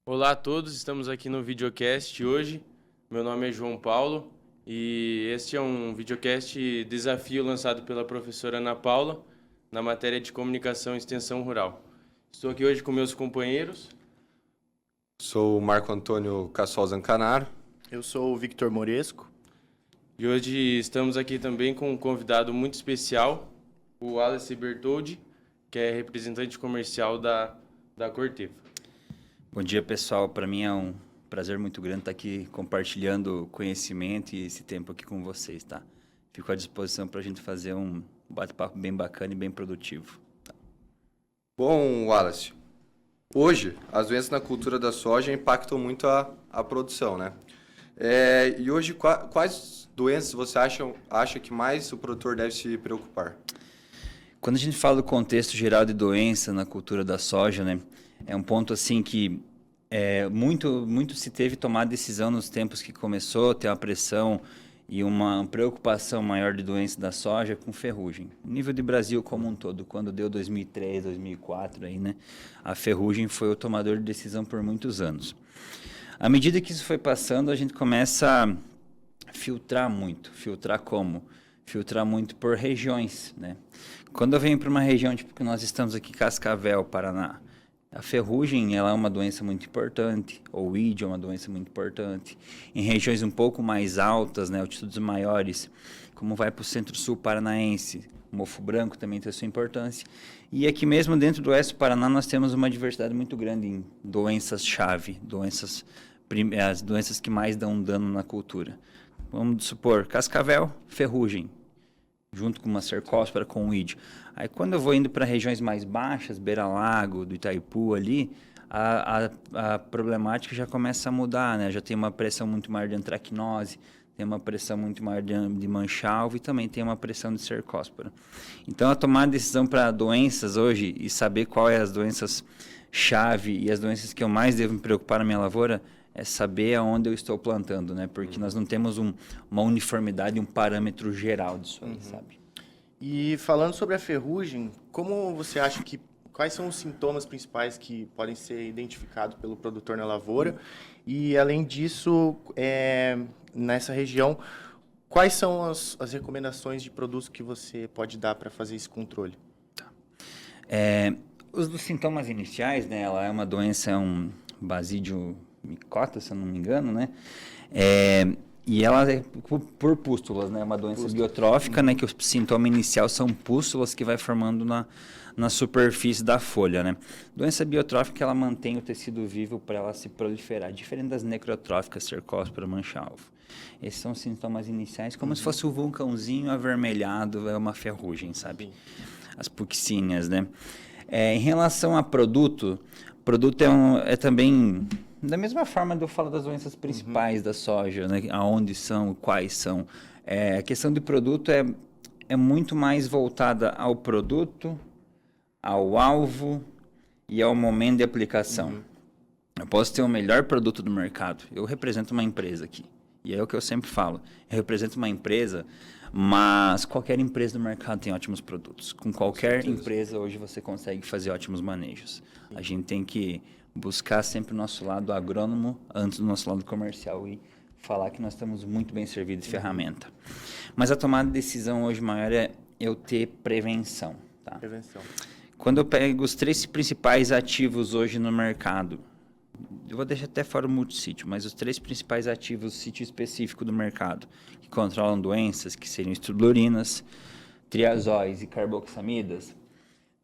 Olá a todos, estamos aqui no videocast hoje. Meu nome é João Paulo e este é um videocast desafio lançado pela professora Ana Paula na matéria de comunicação e extensão rural. Estou aqui hoje com meus companheiros. Sou o Marco Antônio Cassol Zancanaro. Eu sou o Victor Moresco. E hoje estamos aqui também com um convidado muito especial, o Wallace Bertoldi, que é representante comercial da Corteva. Bom dia, pessoal. Para mim é um prazer muito grande estar aqui compartilhando conhecimento e esse tempo aqui com vocês, tá? Fico à disposição para a gente fazer um bate-papo bem bacana e bem produtivo. Tá? Bom, Wallace, hoje as doenças na cultura da soja impactam muito a produção, né? E hoje quais doenças você acha que mais o produtor deve se preocupar? Quando a gente fala do contexto geral de doença na cultura da soja, né? É um ponto assim que muito se teve tomar decisão nos tempos que começou a ter uma pressão e uma preocupação maior de doença da soja com ferrugem. Nível de Brasil como um todo, quando deu 2003, 2004, aí, né? A ferrugem foi o tomador de decisão por muitos anos. À medida que isso foi passando, a gente começa a filtrar muito. Filtrar como? Filtrar muito por regiões, né? Quando eu venho para uma região, tipo que nós estamos aqui, Cascavel, Paraná, a ferrugem ela é uma doença muito importante, ou o ID é uma doença muito importante. Em regiões um pouco mais altas, né, altitudes maiores, como vai para o centro-sul paranaense, o mofo branco também tem a sua importância. E aqui mesmo dentro do oeste do Paraná nós temos uma diversidade muito grande em doenças-chave, as doenças que mais dão dano na cultura. Vamos supor, Cascavel, ferrugem, junto com uma cercóspora, com o ID. Aí quando eu vou indo para regiões mais baixas, Beira-Lago, do Itaipu ali, a problemática já começa a mudar, né? Já tem uma pressão muito maior de antracnose, tem uma pressão muito maior de mancha-alvo e também tem uma pressão de cercóspora. Então, a tomar decisão para doenças hoje e saber quais as doenças chave e as doenças que eu mais devo me preocupar na minha lavoura é saber aonde eu estou plantando, né? Porque nós não temos uma uniformidade, um parâmetro geral disso aí, sabe? E falando sobre a ferrugem, como você acha quais são os sintomas principais que podem ser identificados pelo produtor na lavoura? E além disso, nessa região, quais são as recomendações de produtos que você pode dar para fazer esse controle? Os dos sintomas iniciais, né? Ela é uma doença, é um basídio micota, se eu não me engano, né? E ela é por pústulas, né? Uma doença biotrófica, né? Que o sintoma inicial são pústulas que vai formando na superfície da folha, né? Doença biotrófica, ela mantém o tecido vivo para ela se proliferar, diferente das necrotróficas, cercóspora, mancha-alvo. Esses são os sintomas iniciais, como se fosse um vulcãozinho avermelhado, é uma ferrugem, sabe? As puxíneas, né? Em relação a produto é também... Da mesma forma de eu falar das doenças principais da soja, né? Aonde são, quais são. A questão de produto é muito mais voltada ao produto, ao alvo e ao momento de aplicação. Eu posso ter o melhor produto do mercado. Eu represento uma empresa aqui. E é o que eu sempre falo. Eu represento uma empresa, mas qualquer empresa do mercado tem ótimos produtos. Com qualquer empresa hoje você consegue fazer ótimos manejos. A gente tem que buscar sempre o nosso lado agrônomo antes do nosso lado comercial e falar que nós estamos muito bem servidos de ferramenta. Mas a tomada de decisão hoje maior é eu ter prevenção. Tá? Prevenção. Quando eu pego os 3 principais ativos hoje no mercado, eu vou deixar até fora o multissítio, mas os 3 principais ativos, sítio específico do mercado, que controlam doenças, que seriam estrudurinas, triazóis e carboxamidas,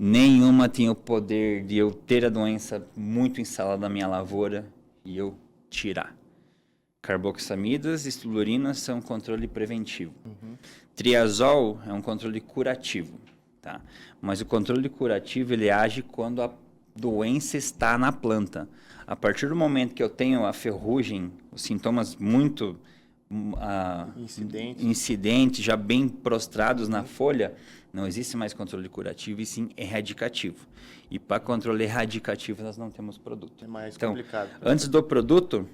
nenhuma tem o poder de eu ter a doença muito instalada na minha lavoura e eu tirar. Carboxamidas e estrudurinas são controle preventivo. Triazol é um controle curativo, tá? Mas o controle curativo ele age quando a doença está na planta. A partir do momento que eu tenho a ferrugem, os sintomas muito incidentes, já bem prostrados na folha, não existe mais controle curativo e sim erradicativo. E para controle erradicativo nós não temos produto. É mais complicado. Antes do produto,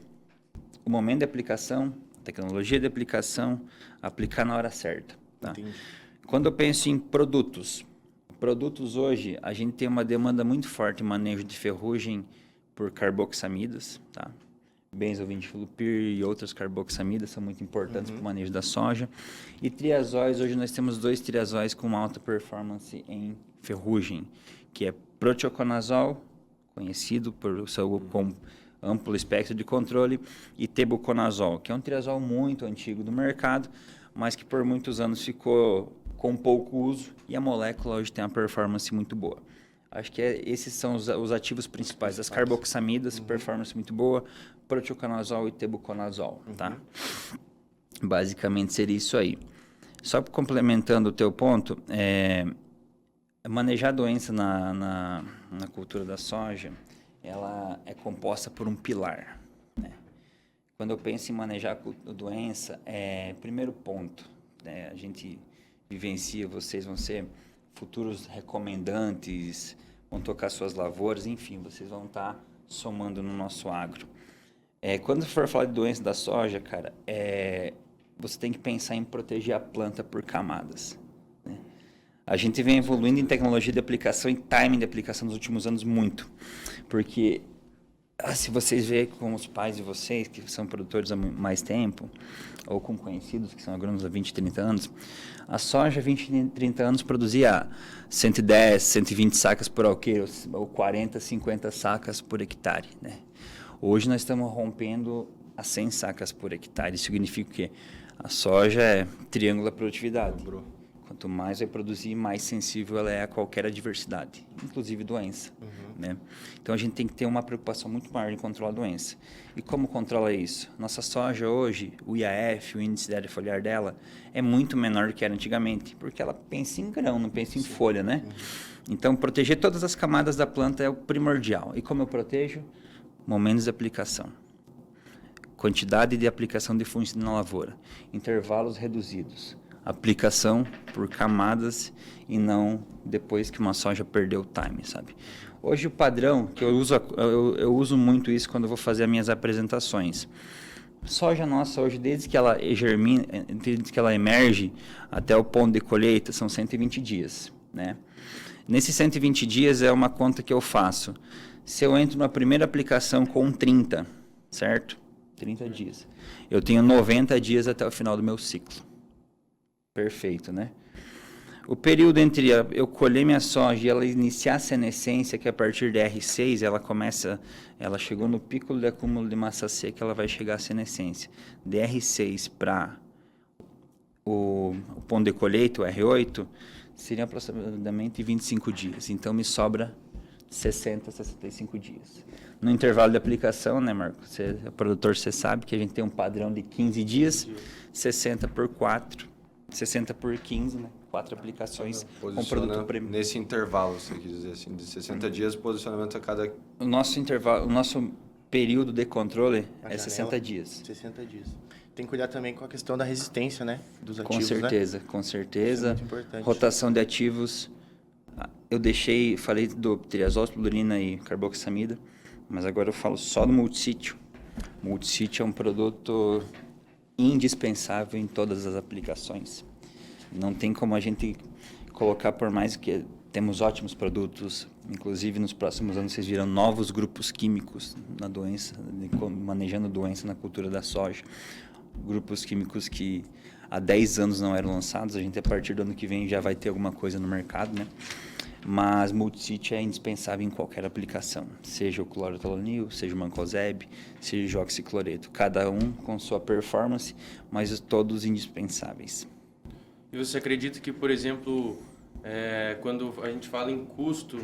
o momento de aplicação, tecnologia de aplicação, aplicar na hora certa. Tá? Quando eu penso em produtos hoje, a gente tem uma demanda muito forte em manejo de ferrugem por carboxamidas, tá? Benzodiazepinur e outras carboxamidas são muito importantes para o manejo da soja. E triazóis, hoje nós temos 2 triazóis com alta performance em ferrugem, que é proteoconazol, conhecido por seu com amplo espectro de controle, e tebuconazol, que é um triazol muito antigo do mercado, mas que por muitos anos ficou com pouco uso e a molécula hoje tem uma performance muito boa. Acho que esses são os ativos principais das carboxamidas, performance muito boa, proteoconazol e tebuconazol, tá? Basicamente seria isso aí. Só complementando o teu ponto, manejar a doença na cultura da soja, ela é composta por um pilar, né? Quando eu penso em manejar a doença, primeiro ponto, né? A gente vivencia, vocês vão ser futuros recomendantes, vão tocar suas lavouras, enfim, vocês vão estar somando no nosso agro. Quando for falar de doença da soja, cara, você tem que pensar em proteger a planta por camadas, né? A gente vem evoluindo em tecnologia de aplicação, em timing de aplicação nos últimos anos muito, porque se vocês verem com os pais de vocês, que são produtores há mais tempo, ou com conhecidos que são agrônomos há 20, 30 anos, a soja há 20, 30 anos produzia 110, 120 sacas por alqueire, ou 40, 50 sacas por hectare, né? Hoje nós estamos rompendo a 100 sacas por hectare. Isso significa que a soja é triângulo da produtividade. Quanto mais vai produzir, mais sensível ela é a qualquer adversidade, inclusive doença, né? Então a gente tem que ter uma preocupação muito maior em controlar a doença. E como controla isso? Nossa soja hoje, o IAF, o índice de área foliar dela, é muito menor do que era antigamente, porque ela pensa em grão, não pensa em folha, né? Então proteger todas as camadas da planta é o primordial. E como eu protejo? Momentos de aplicação. Quantidade de aplicação de fungicida na lavoura. Intervalos reduzidos. Aplicação por camadas e não depois que uma soja perdeu o time, sabe? Hoje o padrão, que eu uso muito isso quando eu vou fazer as minhas apresentações. Soja nossa hoje, desde que ela germina, desde que ela emerge até o ponto de colheita, são 120 dias, né? Nesses 120 dias é uma conta que eu faço. Se eu entro na primeira aplicação com 30, certo? 30 dias. Eu tenho 90 dias até o final do meu ciclo. Perfeito, né? O período entre eu colher minha soja e ela iniciar a senescência, que a partir de R6, ela chegou no pico de acúmulo de massa seca, ela vai chegar à senescência. De R6 para o ponto de colheita, o R8, seriam aproximadamente 25 dias. Então, me sobra 60, 65 dias. No intervalo de aplicação, né, Marco? Você é produtor, você sabe que a gente tem um padrão de 15 dias, 60 por 4, 60 por 15, né? 4 aplicações com produto premium. Nesse intervalo, você quer dizer assim, de 60 dias, posicionamento a cada... O nosso intervalo, o nosso período de controle é 60 dias. 60 dias. Tem que cuidar também com a questão da resistência, né? Dos ativos, com certeza, né? Com certeza. Isso é muito importante. Rotação de ativos. Eu falei do triazol, plurina e carboxamida, mas agora eu falo só do multissítio. Multissítio é um produto indispensável em todas as aplicações. Não tem como a gente colocar, por mais que temos ótimos produtos, inclusive nos próximos anos vocês viram novos grupos químicos na doença, manejando doença na cultura da soja. Grupos químicos que há 10 anos não eram lançados, a gente a partir do ano que vem já vai ter alguma coisa no mercado, né? Mas multissítio é indispensável em qualquer aplicação, seja o clorothalonil, seja o mancozeb, seja o oxicloreto, cada um com sua performance, mas todos indispensáveis. E você acredita que, por exemplo, quando a gente fala em custo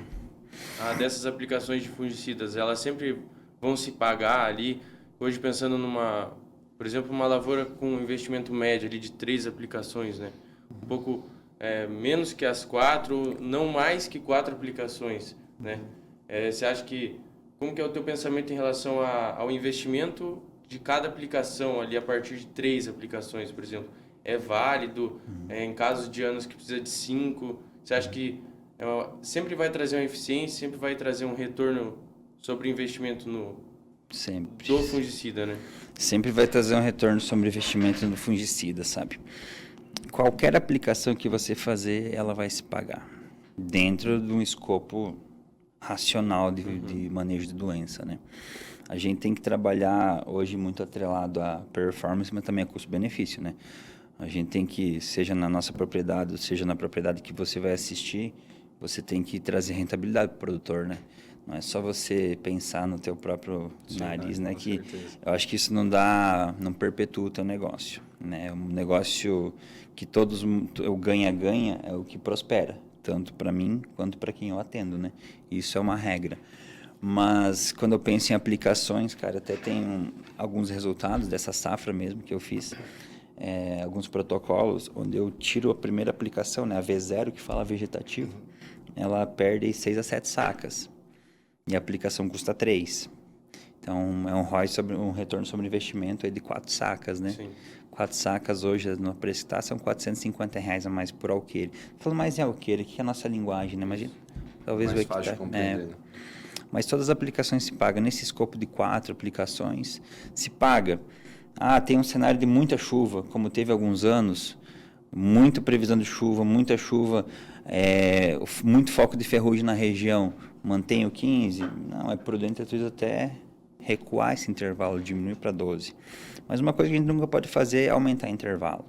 dessas aplicações de fungicidas, elas sempre vão se pagar ali, hoje pensando por exemplo, uma lavoura com um investimento médio ali de 3 aplicações, né? Um pouco menos que as 4, não mais que 4 aplicações, né? Você acha como que é o teu pensamento em relação ao investimento de cada aplicação ali a partir de 3 aplicações, por exemplo? É válido em casos de anos que precisa de 5? Você acha que sempre vai trazer uma eficiência, sempre vai trazer um retorno sobre o investimento do fungicida, né? Sempre vai trazer um retorno sobre o investimento no fungicida, sabe? Qualquer aplicação que você fazer, ela vai se pagar dentro de um escopo racional de manejo de doença, né? A gente tem que trabalhar hoje muito atrelado à performance, mas também a custo-benefício, né? A gente tem que, seja na nossa propriedade, ou seja na propriedade que você vai assistir, você tem que trazer rentabilidade para o produtor, né? Não é só você pensar no teu próprio nariz, né? Que certeza. eu acho que isso não perpetua o teu negócio, né? Um negócio que o ganha-ganha é o que prospera, tanto para mim quanto para quem eu atendo, né? Isso é uma regra. Mas quando eu penso em aplicações, cara, até tem alguns resultados dessa safra mesmo que eu fiz, alguns protocolos, onde eu tiro a primeira aplicação, né? A V0, que fala vegetativo, ela perde 6 a 7 sacas. E a aplicação custa 3. Então, é um retorno sobre investimento aí de 4 sacas, né? Sim. 4 sacas hoje, no preço que tá, são R$ 450 a mais por alqueire. Falando mais em alqueire, que é a nossa linguagem, né? Imagina, talvez Mais o fácil de hectare... compreender, né? Mas todas as aplicações se pagam. Nesse escopo de 4 aplicações, se paga. Tem um cenário de muita chuva, como teve alguns anos, muita previsão de chuva, muita chuva, muito foco de ferrugem na região, mantém o 15, não, é prudente às vezes até recuar esse intervalo, diminuir para 12. Mas uma coisa que a gente nunca pode fazer é aumentar o intervalo.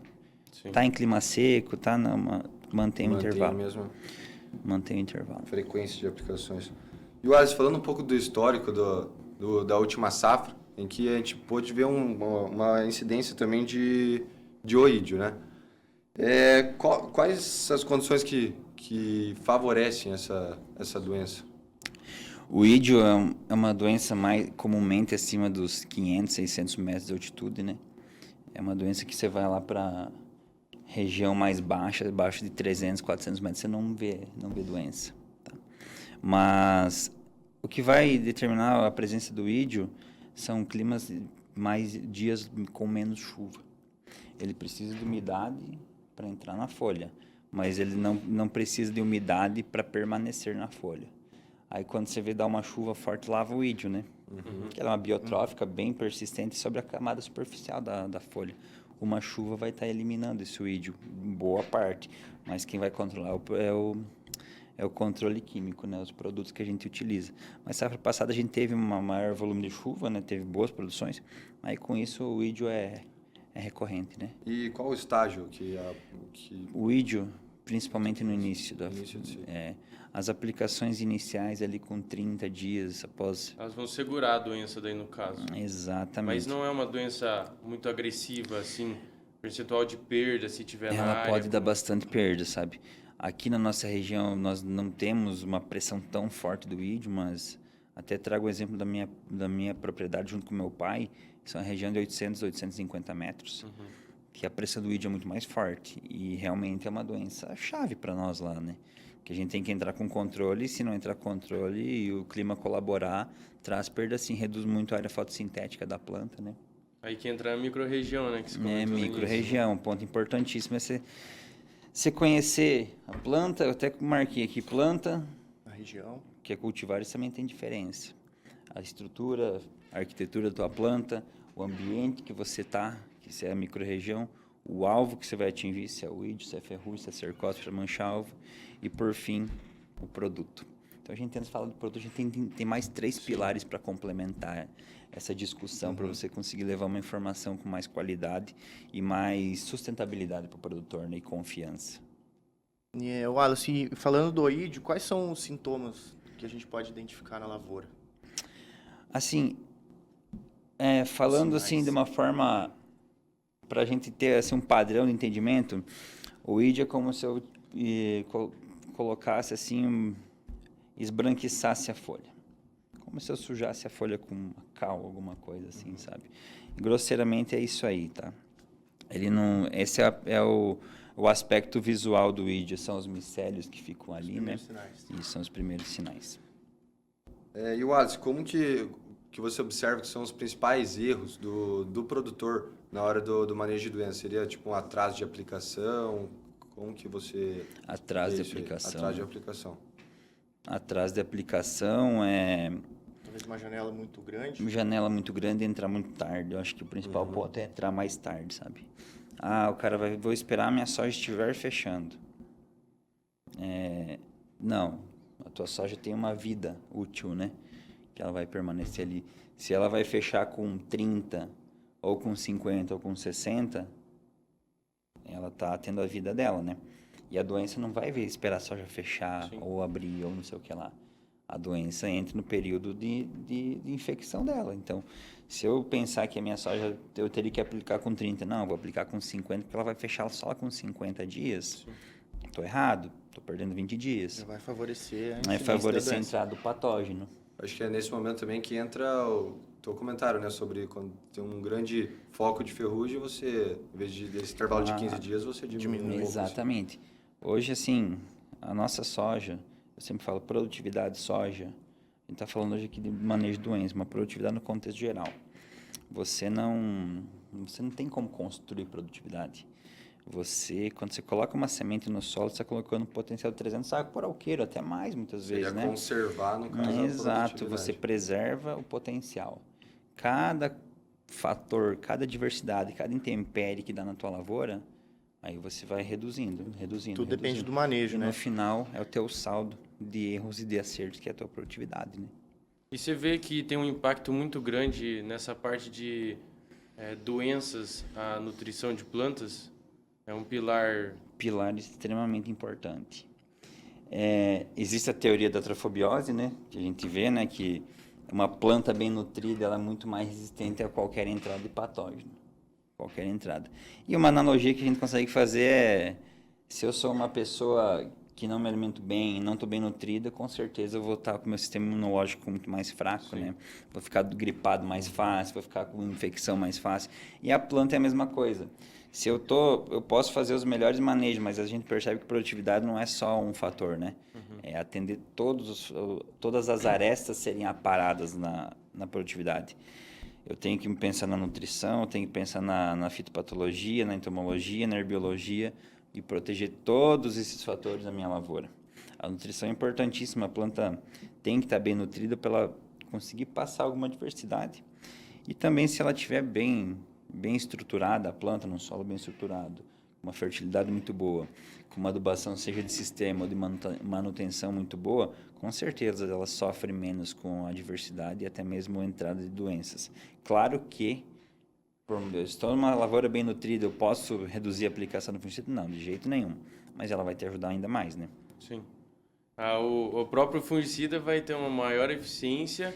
Sim. Tá em clima seco, mantém o intervalo. Mesmo Mantém o intervalo. frequência de aplicações. E o Alisson, falando um pouco do histórico da última safra, em que a gente pôde ver uma incidência também de oídio, né? Quais as condições que favorecem essa doença? O ídio é uma doença mais comumente acima dos 500, 600 metros de altitude, né? É uma doença que você vai lá para região mais baixa, abaixo de 300, 400 metros, você não vê doença. Tá? Mas o que vai determinar a presença do ídio são climas dias com menos chuva. Ele precisa de umidade para entrar na folha, mas ele não precisa de umidade para permanecer na folha. Aí quando você vê dar uma chuva forte, lava o ídio, né? Que ela é uma biotrófica bem persistente sobre a camada superficial da folha. Uma chuva vai estar eliminando esse ídio, em boa parte. Mas quem vai controlar é o controle químico, né? Os produtos que a gente utiliza. Mas safra passada a gente teve um maior volume de chuva, né? Teve boas produções. Aí com isso o ídio é recorrente, né? E qual o estágio O ídio, principalmente no início Início as aplicações iniciais ali com 30 dias após... Elas vão segurar a doença daí no caso. Exatamente. Mas não é uma doença muito agressiva, assim, percentual de perda, se tiver na Ela área. pode dar bastante perda, sabe? Aqui na nossa região nós não temos uma pressão tão forte do ídio, mas até trago o exemplo da minha propriedade junto com meu pai, isso é uma região de 800, 850 metros, que a pressão do ídio é muito mais forte e realmente é uma doença chave para nós lá, né? Que a gente tem que entrar com controle, se não entrar com controle e o clima colaborar, traz perda sim, reduz muito a área fotossintética da planta, né? Aí que entra a micro-região, né? Que você comentou no início. Micro-região, ponto importantíssimo é você conhecer a planta, eu até marquei aqui planta, Na região. que é cultivar, isso também tem diferença. A estrutura, a arquitetura da tua planta, o ambiente que você está, que se é a micro-região, o alvo que você vai atingir, se é o ídio, se é ferrugem, se é cercose para mancha-alvo, e por fim, o produto. Então a gente tenta falar do produto, a gente tem mais 3 pilares para complementar essa discussão, para você conseguir levar uma informação com mais qualidade e mais sustentabilidade para o produtor, né, e confiança. Wallace, falando do oídio, quais são os sintomas que a gente pode identificar na lavoura? Assim, falando assim de uma forma para a gente ter assim, um padrão de entendimento, o ídio é como se eu colocasse assim, esbranquiçasse a folha. Como se eu sujasse a folha com uma cal, alguma coisa assim, sabe? Grosseiramente é isso aí, tá? Ele não, esse é o aspecto visual do ídio, são os micélios que ficam ali, né? Sinais. E são os primeiros sinais. E o Alisson, como que você observa que são os principais erros do produtor na hora do manejo de doença? Seria tipo um atraso de aplicação? Como que você... Atraso de vê isso aí? aplicação. Atraso de aplicação. Atraso de aplicação é Talvez uma janela muito grande. janela muito grande e entrar muito tarde. Eu acho que o principal ponto é entrar mais tarde, sabe? O cara vou esperar a minha soja estiver fechando. Não, A tua soja tem uma vida útil, né? Que ela vai permanecer ali. Se ela vai fechar com 30, ou com 50, ou com 60, ela tá tendo a vida dela, né? E a doença não vai esperar a soja fechar, Sim. ou abrir, ou não sei o que lá. A doença entra no período de infecção dela. Então, se eu pensar que a minha soja eu teria que aplicar com 30, não, eu vou aplicar com 50, porque ela vai fechar só com 50 dias. Estou errado, estou perdendo 20 dias. Já vai favorecer a Vai incidência favorecer da a doença. entrada do patógeno. Acho que é nesse momento também que entra o teu comentário, né? Sobre quando tem um grande foco de ferrugem, você, em vez de desse intervalo de 15 dias, você diminui um pouco. Exatamente. Hoje, assim, a nossa soja, eu sempre falo produtividade de soja, a gente está falando hoje aqui de manejo de doença, uma produtividade no contexto geral. Você não tem como construir produtividade. Quando você coloca uma semente no solo, você está colocando um potencial de 300 sacos por alqueiro, até mais muitas vezes, Seria né? conservar, no caso, a Exato, produtividade. você preserva o potencial. Cada fator, cada diversidade, cada intempérie que dá na tua lavoura, aí você vai reduzindo. Tudo depende do manejo, E né? no final é o teu saldo de erros e de acertos, que é a tua produtividade, né? E você vê que tem um impacto muito grande nessa parte de doenças, a nutrição de plantas. É um pilar. Pilar extremamente importante. Existe a teoria da trofobiose, né? Que a gente vê, né? Que uma planta bem nutrida ela é muito mais resistente a qualquer entrada de patógeno. Qualquer entrada. E uma analogia que a gente consegue fazer é: se eu sou uma pessoa que não me alimento bem, não estou bem nutrida, com certeza eu vou estar com o meu sistema imunológico muito mais fraco, né? Vou ficar gripado mais fácil, vou ficar com infecção mais fácil. E a planta é a mesma coisa. Se eu posso fazer os melhores manejos, mas a gente percebe que produtividade não é só um fator, né? É atender todas as arestas serem aparadas na produtividade. Eu tenho que pensar na nutrição, eu tenho que pensar na fitopatologia, na entomologia, na herbiologia e proteger todos esses fatores da minha lavoura. A nutrição é importantíssima, a planta tem que estar bem nutrida para ela conseguir passar alguma diversidade. E também se ela estiver bem estruturada, a planta num solo bem estruturado, uma fertilidade muito boa, com uma adubação seja de sistema ou de manutenção muito boa, com certeza ela sofre menos com a diversidade e até mesmo a entrada de doenças. Claro que, se estou numa lavoura bem nutrida, eu posso reduzir a aplicação do fungicida? Não, de jeito nenhum. Mas ela vai te ajudar ainda mais, né? Sim. O próprio fungicida vai ter uma maior eficiência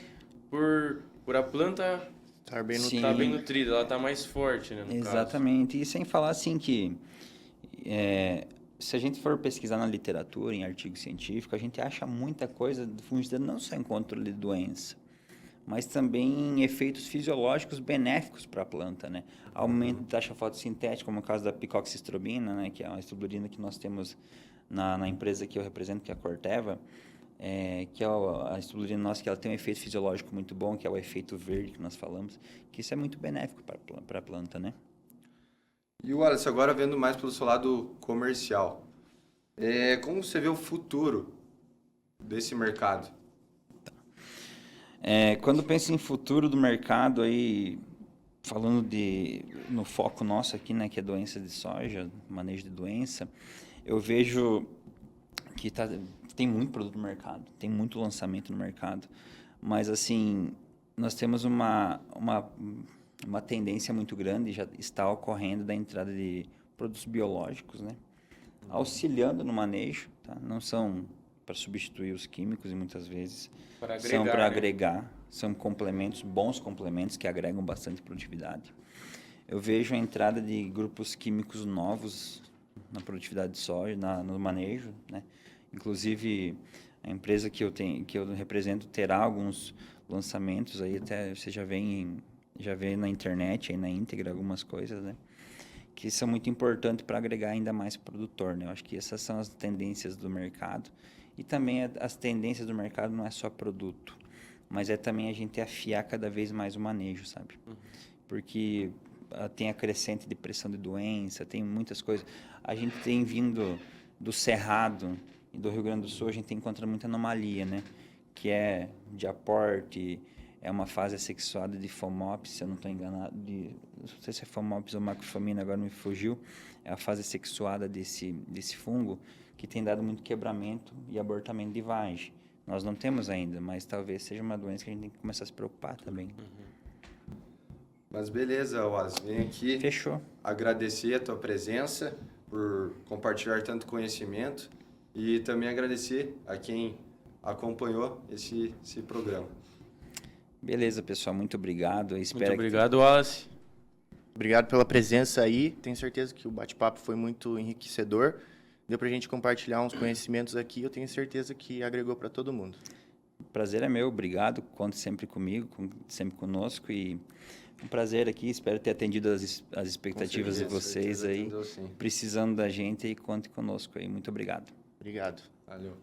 por a planta Estar bem Sim. estar bem nutrida, ela está mais forte, né? No Exatamente. E sem falar assim que se a gente for pesquisar na literatura, em artigo científico, a gente acha muita coisa do fungicida não só em controle de doença, mas também em efeitos fisiológicos benéficos para a planta, né? Aumento da taxa fotossintética, como o caso da picoxistrobina, né? Que é uma estublurina que nós temos na empresa que eu represento, que é a Corteva, que é a estublurina nossa, que ela tem um efeito fisiológico muito bom, que é o efeito verde que nós falamos, que isso é muito benéfico para a planta, né? E o Wallace, agora vendo mais pelo seu lado comercial, como você vê o futuro desse mercado? Quando penso em futuro do mercado, aí, falando no foco nosso aqui, né, que é doença de soja, manejo de doença, eu vejo que tem muito produto no mercado, tem muito lançamento no mercado, mas assim, nós temos uma tendência muito grande, já está ocorrendo, da entrada de produtos biológicos, né? Auxiliando no manejo, tá? Não são para substituir os químicos e muitas vezes são para agregar, são complementos, bons complementos que agregam bastante produtividade. Eu vejo a entrada de grupos químicos novos na produtividade de soja, no manejo, né? Inclusive, a empresa que eu represento terá alguns lançamentos aí, até você já vê na internet, aí na íntegra, algumas coisas, né? Que são muito importantes para agregar ainda mais produtor, né? Eu acho que essas são as tendências do mercado. E também as tendências do mercado não é só produto, mas é também a gente afiar cada vez mais o manejo, sabe? Porque tem a crescente de pressão de doença, tem muitas coisas. A gente tem vindo do Cerrado e do Rio Grande do Sul, a gente encontra muita anomalia, né? Que é de aporte, é uma fase assexuada de Phomopsis, se eu não estou enganado, não sei se é Phomopsis ou macrofamina, agora me fugiu, é a fase assexuada desse fungo, que que tem dado muito quebramento e abortamento de vagem. Nós não temos ainda, mas talvez seja uma doença que a gente tem que começar a se preocupar também. Mas beleza, Wallace, vem aqui Fechou. agradecer a tua presença, por compartilhar tanto conhecimento e também agradecer a quem acompanhou esse programa. Beleza, pessoal, muito obrigado. Eu espero Muito obrigado, Wallace. Obrigado pela presença aí. Tenho certeza que o bate-papo foi muito enriquecedor. Deu pra gente compartilhar uns conhecimentos aqui. Eu tenho certeza que agregou para todo mundo. O prazer é meu, obrigado. Conte sempre comigo, sempre conosco. E um prazer aqui. Espero ter atendido as expectativas de vocês aí. Atendeu, sim. Precisando da gente, e conte conosco aí. Muito obrigado. Obrigado. Valeu.